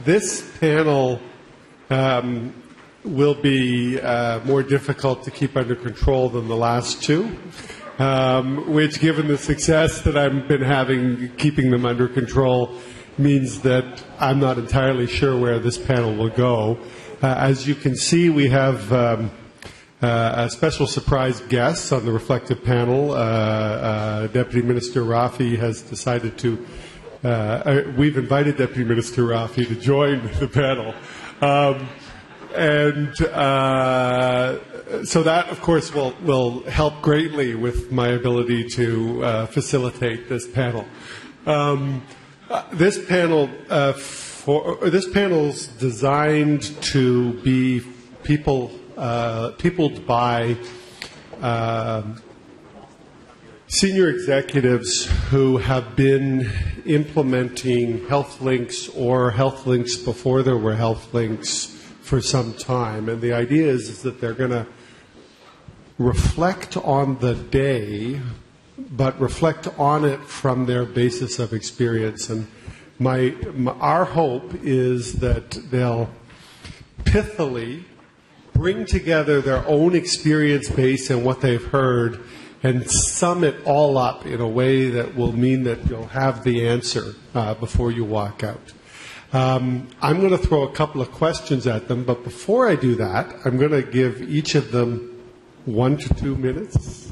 This panel will be more difficult to keep under control than the last two, which, given the success that I've been having keeping them under control, means that I'm not entirely sure where this panel will go. As you can see, we have a special surprise guest on the reflective panel. Deputy Minister Rafi has decided to we've invited Deputy Minister Rafi to join the panel. So that, of course, will help greatly with my ability to facilitate this panel. This panel's designed to be peopled by senior executives who have been implementing health links or health links before there were health links for some time. And the idea is that they're going to reflect on the day, but reflect on it from their basis of experience. And our hope is that they'll pithily bring together their own experience base and what they've heard and sum it all up in a way that will mean that you'll have the answer before you walk out. I'm going to throw a couple of questions at them, but before I do that, I'm going to give each of them 1 to 2 minutes.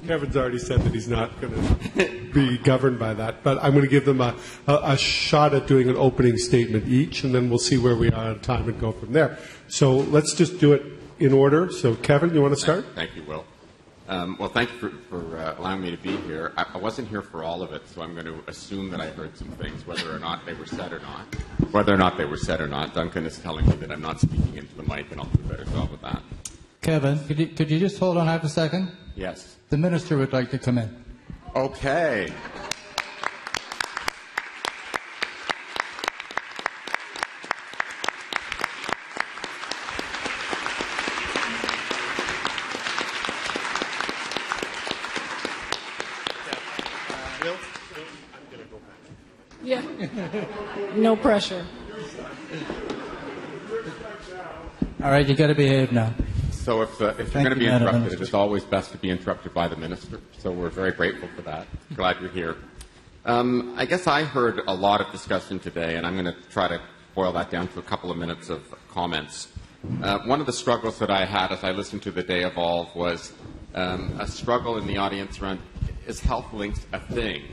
Kevin's already said that he's not going to be governed by that, but I'm going to give them a shot at doing an opening statement each, and then we'll see where we are on time and go from there. So let's just do it in order. So Kevin, you want to start? Thank you, Will. Well, thank you for allowing me to be here. I wasn't here for all of it, so I'm going to assume that I heard some things, whether or not they were said or not. Whether or not they were said or not, Duncan is telling me that I'm not speaking into the mic, and I'll do a better job with that. Kevin, could you just hold on half a second? Yes. The minister would like to come in. Okay. Yeah. No pressure. All right, you got to behave now. So if you're going to be interrupted, it is always best to be interrupted by the minister. So we're very grateful for that. Glad you're here. I guess I heard a lot of discussion today, and I'm going to try to boil that down to a couple of minutes of comments. One of the struggles that I had as I listened to the day evolve was a struggle in the audience around, is Health Links a thing?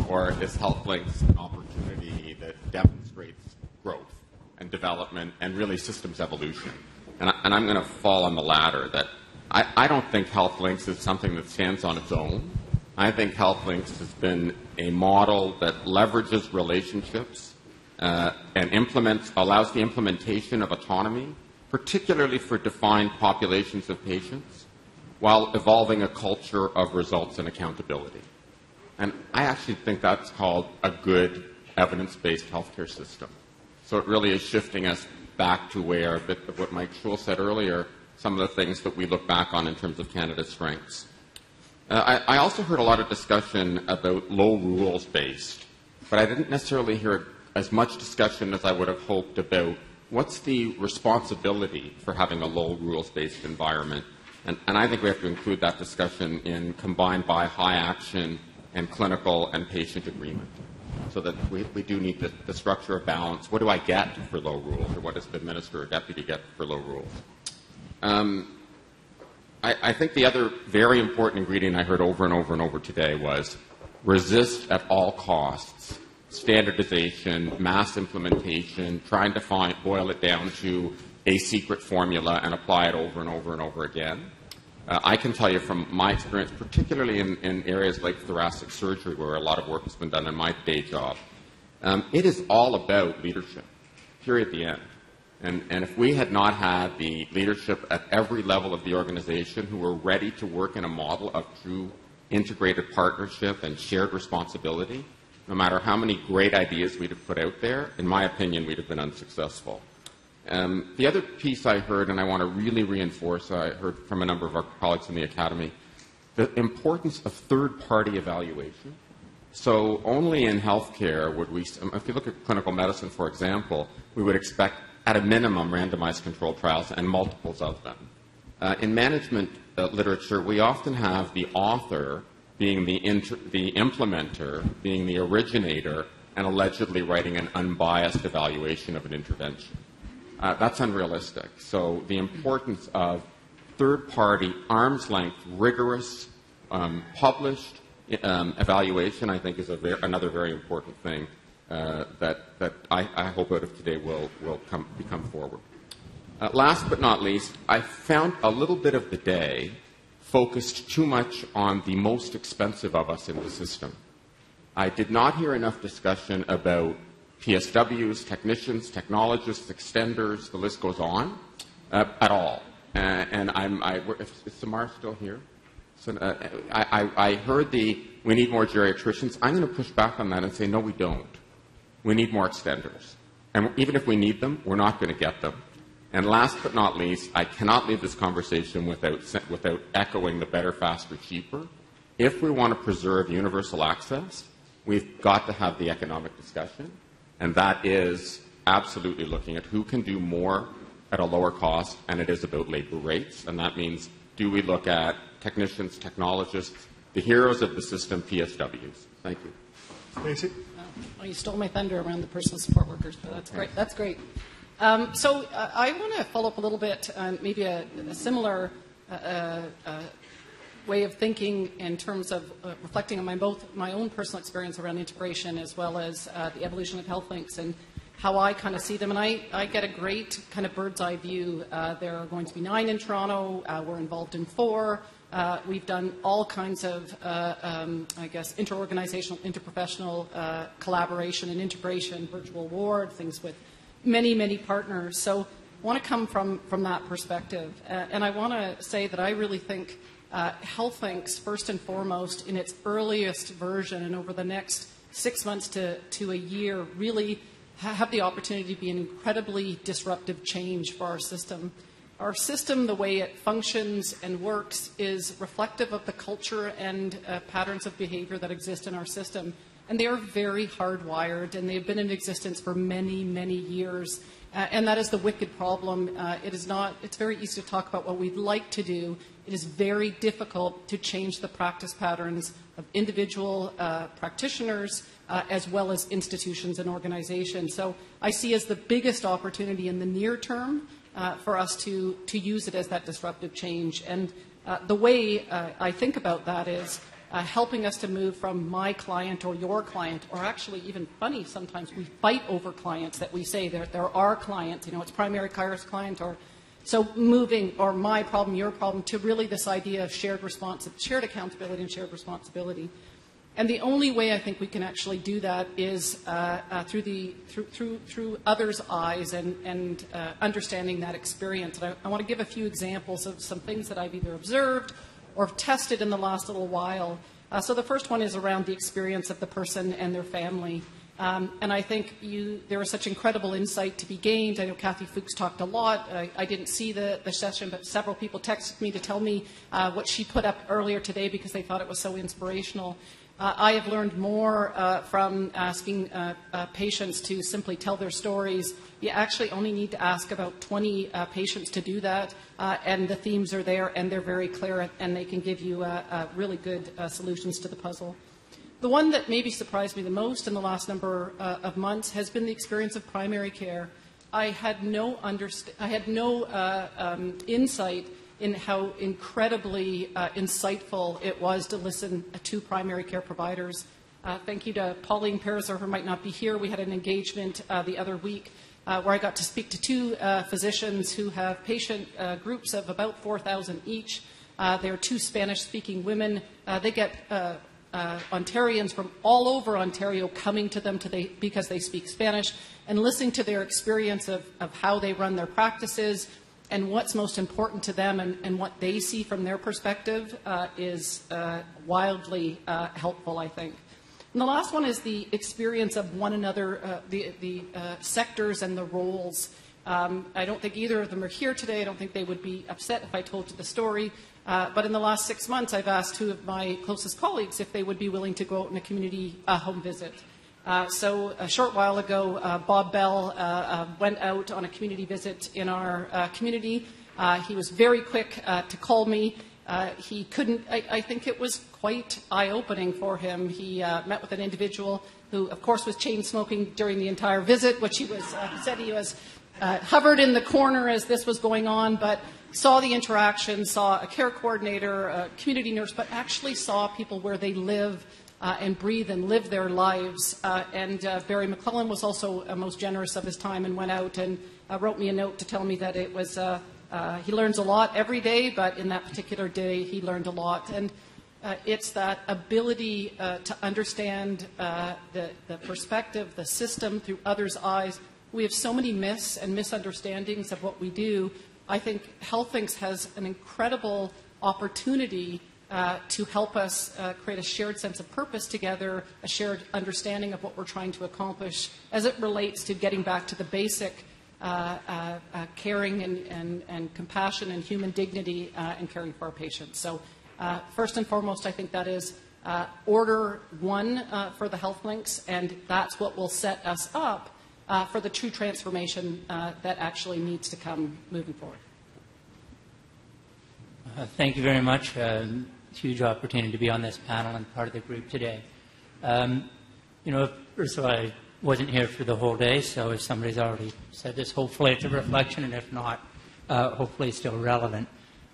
Or is Health Links an opportunity that demonstrates growth and development and really systems evolution? And I'm going to fall on the latter, that I don't think Health Links is something that stands on its own. I think Health Links has been a model that leverages relationships and allows the implementation of autonomy, particularly for defined populations of patients, while evolving a culture of results and accountability. And I actually think that's called a good evidence-based healthcare system. So it really is shifting us back to where, a bit of what Mike Schul said earlier, some of the things that we look back on in terms of Canada's strengths. I also heard a lot of discussion about low rules-based, but I didn't necessarily hear as much discussion as I would have hoped about what's the responsibility for having a low rules-based environment. And I think we have to include that discussion in combined by high action and clinical and patient agreement, so that we do need the structure of balance. What do I get for low rules, or what does the minister or deputy get for low rules? I think the other very important ingredient I heard over and over and over today was resist at all costs standardization, mass implementation, trying to boil it down to a secret formula and apply it over and over and over again. I can tell you from my experience, particularly in areas like thoracic surgery, where a lot of work has been done in my day job, it is all about leadership, period, the end. And if we had not had the leadership at every level of the organization who were ready to work in a model of true integrated partnership and shared responsibility, no matter how many great ideas we'd have put out there, in my opinion, we'd have been unsuccessful. The other piece I heard, and I want to really reinforce, I heard from a number of our colleagues in the Academy, the importance of third-party evaluation So only in healthcare would we, if you look at clinical medicine, for example, we would expect at a minimum randomized controlled trials and multiples of them. In management literature, we often have the author being the implementer, being the originator, and allegedly writing an unbiased evaluation of an intervention. That's unrealistic. So the importance of third-party, arm's-length, rigorous, published evaluation, I think, is another very important thing that I hope out of today will become forward. Last but not least, I found a little bit of the day focused too much on the most expensive of us in the system. I did not hear enough discussion about PSWs, technicians, technologists, extenders, the list goes on, at all. Is Samar still here? So, I heard we need more geriatricians. I'm going to push back on that and say, no, we don't. We need more extenders. And even if we need them, we're not going to get them. And last but not least, I cannot leave this conversation without echoing the better, faster, cheaper. If we want to preserve universal access, we've got to have the economic discussion, and that is absolutely looking at who can do more at a lower cost, and it is about labor rates, and that means do we look at technicians, technologists, the heroes of the system, PSWs. Thank you. Stacey? Well, you stole my thunder around the personal support workers, but that's great. That's great. So I want to follow up a little bit on maybe a similar way of thinking in terms of reflecting on both my own personal experience around integration as well as the evolution of health links and how I kind of see them. And I get a great kind of bird's eye view. There are going to be 9 in Toronto. We're involved in 4. We've done all kinds of, I guess, interorganizational, interprofessional collaboration and integration, virtual ward, things with many, many partners. So I want to come from that perspective. And I want to say that I really think HealthLinks, first and foremost, in its earliest version and over the next 6 months to a year, really have the opportunity to be an incredibly disruptive change for our system. Our system, the way it functions and works, is reflective of the culture and patterns of behavior that exist in our system. And they are very hardwired, and they've been in existence for many, many years. And that is the wicked problem. It's very easy to talk about what we'd like to do. It is very difficult to change the practice patterns of individual practitioners as well as institutions and organizations. So I see as the biggest opportunity in the near term for us to use it as that disruptive change. And the way I think about that is helping us to move from my client or your client, or actually even funny, sometimes we fight over clients that we say they're our client, it's primary care's client, or so moving, or my problem, your problem, to really this idea of shared accountability and shared responsibility. And the only way I think we can actually do that is through others' eyes and understanding that experience. And I want to give a few examples of some things that I've either observed or tested in the last little while. So the first one is around the experience of the person and their family. And I think there was such incredible insight to be gained. I know Kathy Fuchs talked a lot. I didn't see the session, but several people texted me to tell me what she put up earlier today because they thought it was so inspirational. I have learned more from asking patients to simply tell their stories. You actually only need to ask about 20 patients to do that, and the themes are there, and they're very clear, and they can give you really good solutions to the puzzle. The one that maybe surprised me the most in the last number of months has been the experience of primary care. I had no insight in how incredibly insightful it was to listen to primary care providers. Thank you to Pauline Perezer, who might not be here. We had an engagement the other week where I got to speak to 2 physicians who have patient groups of about 4,000 each. They are 2 Spanish-speaking women. They get Ontarians from all over Ontario coming to them because they speak Spanish and listening to their experience of how they run their practices and what's most important to them and what they see from their perspective is wildly helpful, I think. And the last one is the experience of one another, the sectors and the roles. I don't think either of them are here today. I don't think they would be upset if I told you the story. But in the last 6 months, I've asked 2 of my closest colleagues if they would be willing to go out on a community home visit. So a short while ago, Bob Bell went out on a community visit in our community. He was very quick to call me. He couldn't, I think it was quite eye-opening for him. He met with an individual who, of course, was chain smoking during the entire visit, which he was, said he was hovered in the corner as this was going on, but saw the interaction, saw a care coordinator, a community nurse, but actually saw people where they live and breathe and live their lives. And Barry McClellan was also most generous of his time and went out and wrote me a note to tell me that it was, he learns a lot every day, but in that particular day he learned a lot. And it's that ability to understand the perspective, the system through others' eyes. We have so many myths and misunderstandings of what we do. I think HealthThinks has an incredible opportunity to help us create a shared sense of purpose together, a shared understanding of what we're trying to accomplish as it relates to getting back to the basic caring and compassion and human dignity and caring for our patients. So first and foremost, I think that is order one for the HealthLinks, and that's what will set us up for the true transformation that actually needs to come moving forward. Thank you very much. Huge opportunity to be on this panel and part of the group today. First of all, I wasn't here for the whole day, so if somebody's already said this, hopefully it's a reflection, and if not, hopefully it's still relevant.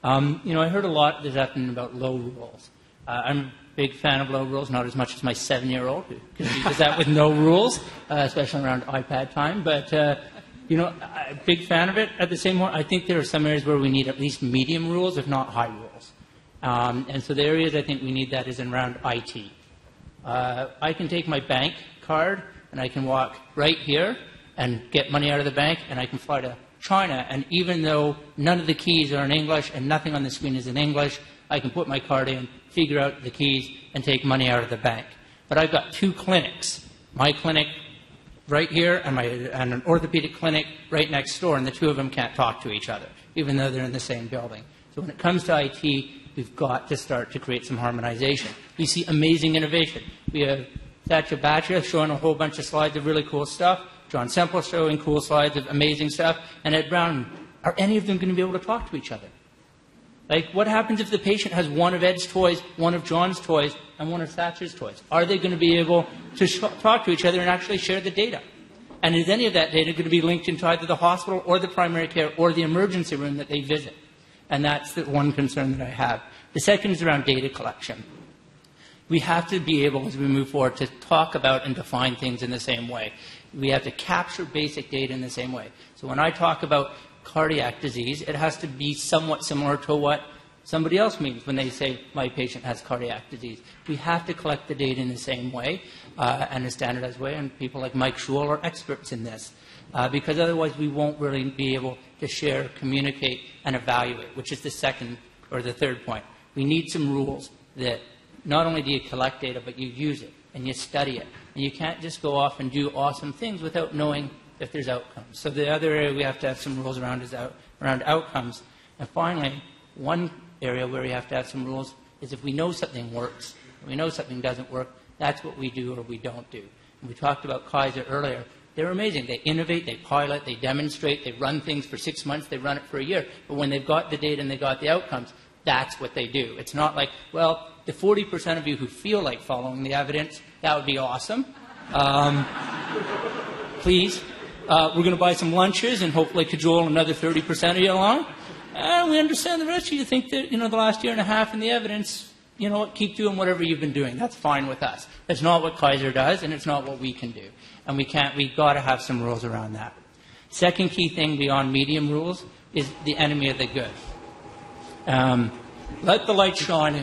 I heard a lot this afternoon about low rules. I'm a big fan of low rules, not as much as my 7-year-old, who does that with no rules, especially around iPad time. But, I'm a big fan of it. At the same time, I think there are some areas where we need at least medium rules, if not high rules. And so the areas I think we need that is around IT. I can take my bank card and I can walk right here and get money out of the bank, and I can fly to China. And even though none of the keys are in English and nothing on the screen is in English, I can put my card in, figure out the keys, and take money out of the bank. But I've got 2 clinics, my clinic right here and an orthopedic clinic right next door, and the 2 of them can't talk to each other, even though they're in the same building. So when it comes to IT, we've got to start to create some harmonization. We see amazing innovation. We have Thatcher Batcher showing a whole bunch of slides of really cool stuff, John Semple showing cool slides of amazing stuff, and Ed Brown. Are any of them going to be able to talk to each other? Like, what happens if the patient has one of Ed's toys, one of John's toys, and one of Thatcher's toys? Are they going to be able to talk to each other and actually share the data? And is any of that data going to be linked into either the hospital or the primary care or the emergency room that they visit? And that's the one concern that I have. The second is around data collection. We have to be able, as we move forward, to talk about and define things in the same way. We have to capture basic data in the same way. So when I talk about cardiac disease, it has to be somewhat similar to what somebody else means when they say my patient has cardiac disease. We have to collect the data in the same way and a standardized way, and people like Mike Schul are experts in this because otherwise we won't really be able to share, communicate, and evaluate, which is the second or the third point. We need some rules that not only do you collect data, but you use it and you study it. And you can't just go off and do awesome things without knowing if there's outcomes. So the other area we have to have some rules around is around outcomes. And finally, one area where we have to have some rules is if we know something works, and we know something doesn't work, that's what we do or we don't do. And we talked about Kaiser earlier. They're amazing. They innovate, they pilot, they demonstrate, they run things for 6 months, they run it for a year. But when they've got the data and they've got the outcomes, that's what they do. It's not like, well, the 40% of you who feel like following the evidence, that would be awesome. Please, we're going to buy some lunches and hopefully cajole another 30% of you along. We understand the rest of you think that, the last year and a half in the evidence, keep doing whatever you've been doing. That's fine with us. That's not what Kaiser does, and it's not what we can do. And we've got to have some rules around that. Second key thing beyond medium rules is the enemy of the good. Let the light shine. I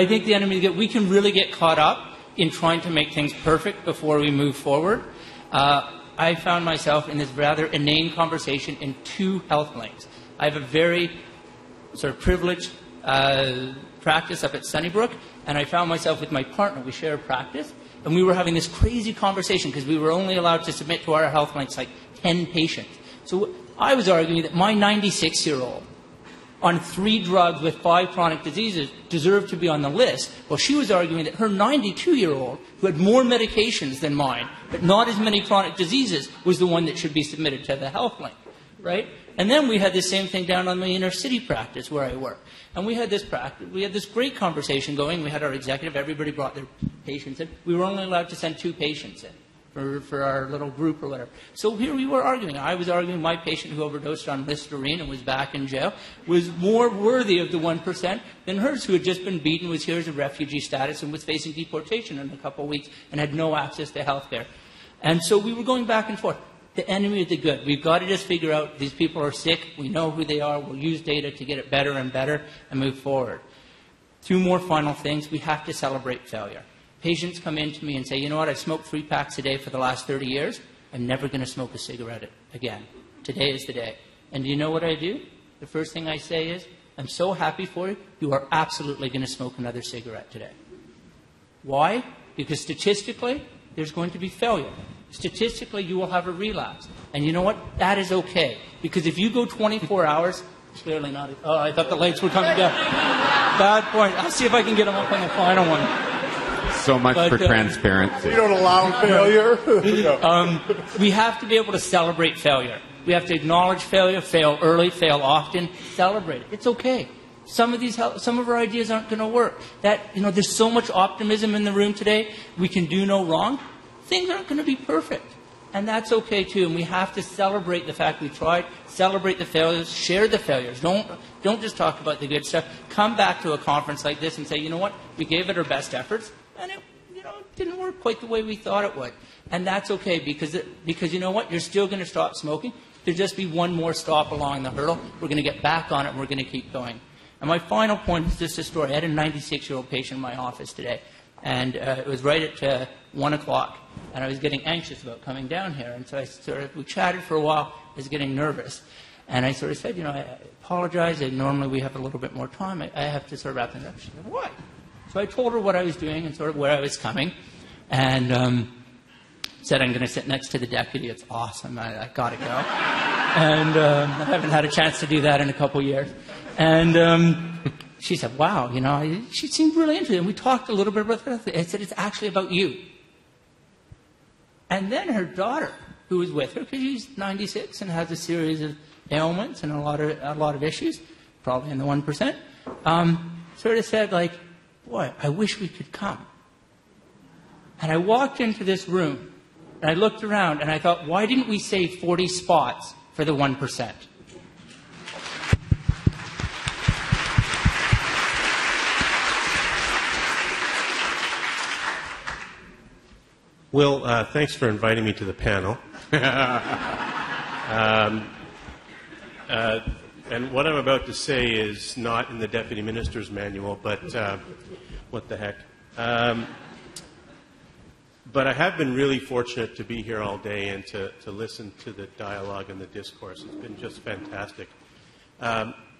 think the enemy of the good, we can really get caught up in trying to make things perfect before we move forward. I found myself in this rather inane conversation in 2 health links. I have a very sort of privileged practice up at Sunnybrook, and I found myself with my partner. We share a practice, and we were having this crazy conversation because we were only allowed to submit to our health links like 10 patients. So I was arguing that my 96-year-old on 3 drugs with 5 chronic diseases deserved to be on the list, while she was arguing that her 92-year-old, who had more medications than mine, but not as many chronic diseases, was the one that should be submitted to the health link, right? And then we had the same thing down on the inner city practice where I work. And we had this practice, we had this great conversation going. We had our executive, everybody brought their patients in. We were only allowed to send 2 patients in for our little group or whatever. So here we were arguing. I was arguing my patient who overdosed on Listerine and was back in jail was more worthy of the 1% than hers, who had just been beaten, was here as a refugee status and was facing deportation in a couple of weeks and had no access to health care. And so we were going back and forth. The enemy of the good. We've got to just figure out these people are sick. We know who they are. We'll use data to get it better and better and move forward. 2 more final things. We have to celebrate failure. Patients come in to me and say, you know what, I've smoked 3 packs a day for the last 30 years. I'm never going to smoke a cigarette again. Today is the day. And do you know what I do? The first thing I say is, I'm so happy for you. You are absolutely going to smoke another cigarette today. Why? Because statistically, there's going to be failure. Statistically, you will have a relapse. And you know what? That is okay. Because if you go 24 hours, clearly not. Oh, I thought the lights were coming down. Bad point. I'll see if I can get them up on the final one. So much for transparency. We don't allow failure. We have to be able to celebrate failure. We have to acknowledge failure, fail early, fail often, celebrate it. It's okay. Some of our ideas aren't going to work. There's so much optimism in the room today. We can do no wrong. Things aren't going to be perfect. And that's okay, too. And we have to celebrate the fact we tried, celebrate the failures, share the failures. Don't just talk about the good stuff. Come back to a conference like this and say, you know what, we gave it our best efforts, and it didn't work quite the way we thought it would. And that's okay, because you know what, you're still going to stop smoking. There'll just be one more stop along the hurdle. We're going to get back on it, and we're going to keep going. And my final point is just a story. I had a 96-year-old patient in my office today. And it was right at 1 o'clock, and I was getting anxious about coming down here. And so we chatted for a while. I was getting nervous. And I sort of said, I apologize. And normally we have a little bit more time. I have to sort of wrap things up. She said, why? So I told her what I was doing and sort of where I was coming. And said, I'm going to sit next to the deputy. It's awesome. I got to go. And I haven't had a chance to do that in a couple years. And she said, wow, she seemed really interested. And we talked a little bit about that. I said, it's actually about you. And then her daughter, who was with her, because she's 96 and has a series of ailments and a lot of issues, probably in the 1%, sort of said, boy, I wish we could come. And I walked into this room, and I looked around, and I thought, why didn't we save 40 spots for the 1%? Will, thanks for inviting me to the panel. And what I'm about to say is not in the Deputy Minister's manual, but what the heck. But I have been really fortunate to be here all day and to listen to the dialogue and the discourse. It's been just fantastic.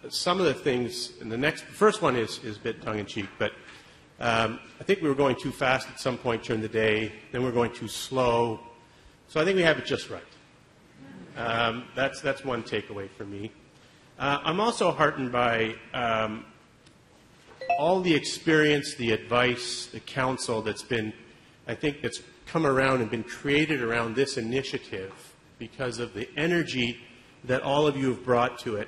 Some of the things, and the first one is a bit tongue-in-cheek, but I think we were going too fast at some point during the day, then we were going too slow. So I think we have it just right. That's one takeaway for me. I'm also heartened by all the experience, the advice, the counsel that's come around and been created around this initiative because of the energy that all of you have brought to it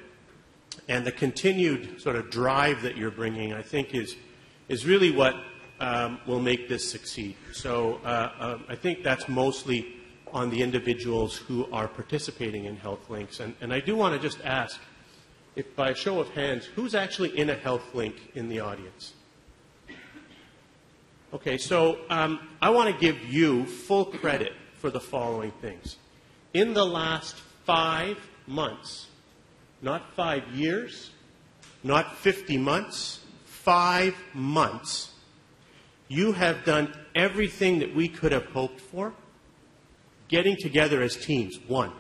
and the continued sort of drive that you're bringing, I think is really what will make this succeed. So I think that's mostly on the individuals who are participating in Health Links. And I do want to just ask, if by a show of hands, who's actually in a Health Link in the audience? Okay, so I want to give you full credit for the following things. In the last 5 months, not 5 years, not 50 months, 5 months, you have done everything that we could have hoped for, getting together as teams, one.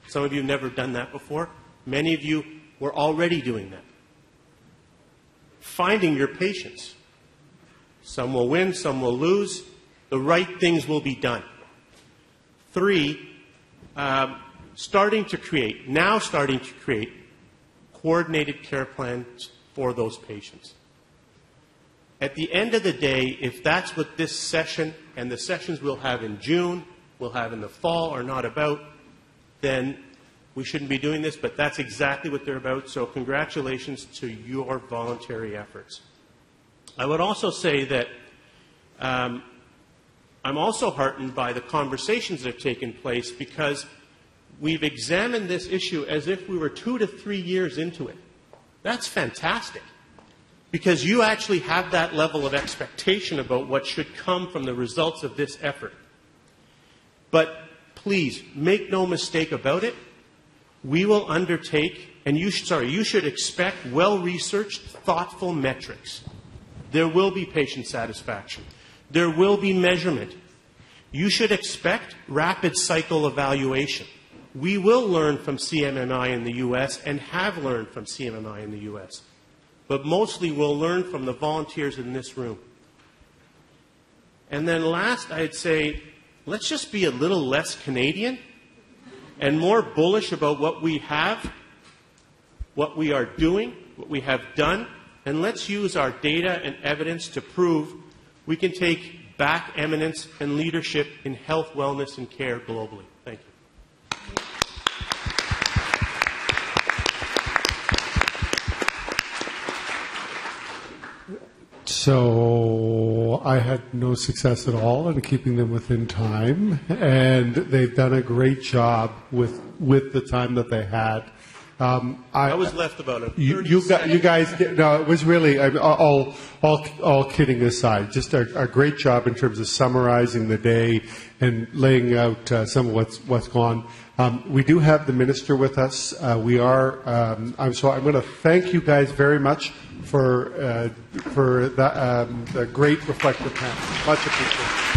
Some of you have never done that before. Many of you were already doing that. finding your patients. Some will win, some will lose. The right things will be done. 3, starting to create coordinated care plans for those patients. At the end of the day, if that's what this session and the sessions we'll have in June, we'll have in the fall are not about, then we shouldn't be doing this, but that's exactly what they're about, so congratulations to your voluntary efforts. I would also say that I'm also heartened by the conversations that have taken place because we've examined this issue as if we were 2 to 3 years into it. That's fantastic because you actually have that level of expectation about what should come from the results of this effort. But please, make no mistake about it, we will undertake, and you should expect well-researched, thoughtful metrics. There will be patient satisfaction. There will be measurement. You should expect rapid cycle evaluation. We will learn from CMMI in the U.S. and have learned from CMMI in the U.S. But mostly we'll learn from the volunteers in this room. And then last, I'd say, let's just be a little less Canadian and more bullish about what we have, what we are doing, what we have done, and let's use our data and evidence to prove we can take back eminence and leadership in health, wellness, and care globally. Thank you. So I had no success at all in keeping them within time, and they've done a great job with the time that they had. I was left about a 30 you guys did, no, it was really all kidding aside, just a great job in terms of summarizing the day and laying out some of what's gone. We do have the minister with us. I'm going to thank you guys very much for the great reflective panel. Much appreciated.